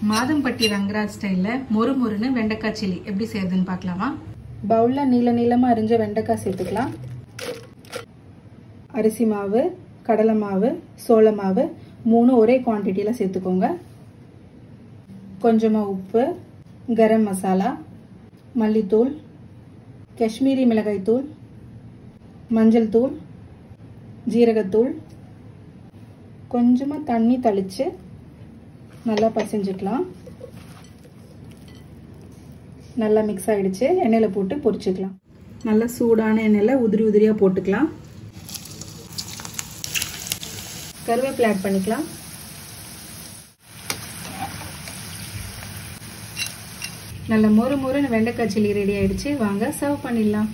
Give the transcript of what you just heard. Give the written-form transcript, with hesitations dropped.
மாதம்பட்டி ரங்கராஜ் ஸ்டைல்ல மொறு மொறுன்னு வெண்டைக்காய் சில்லி எப்படி செய்யறதுன்னு பார்க்கலாமா? பவுல்ல நீள நீளமா அரிஞ்ச வெண்டைக்காய் சேர்த்துக்கலாம். அரிசி மாவு, கடலை மாவு, சோள மாவு 3 ஒரே குவான்டிட்டியில சேர்த்துக்கோங்க. கொஞ்சமா உப்பு, கரம் மசாலா, மல்லித்தூள், காஷ்மீரி மிளகாய் தூள், மஞ்சள் தூள், ஜீரகத்தூள், கொஞ்சமா தண்ணி தெளிச்சு நல்லா பசஞ்சிக்கலாம். நல்லா மிக்ஸ் ஆயிடுச்சு. எண்ணெயில போட்டு பொரிச்சுக்கலாம். நல்லா சூடான எண்ணெயில உதிரி உதிரியா போட்டுக்கலாம். கருவேப்பிலை ஆட் பண்ணிக்கலாம். நல்ல மொறு மொறுன்னு வெண்டைக்காய் சில்லி ரெடி ஆயிடுச்சு. வாங்க சர்வ் பண்ணிடலாம்.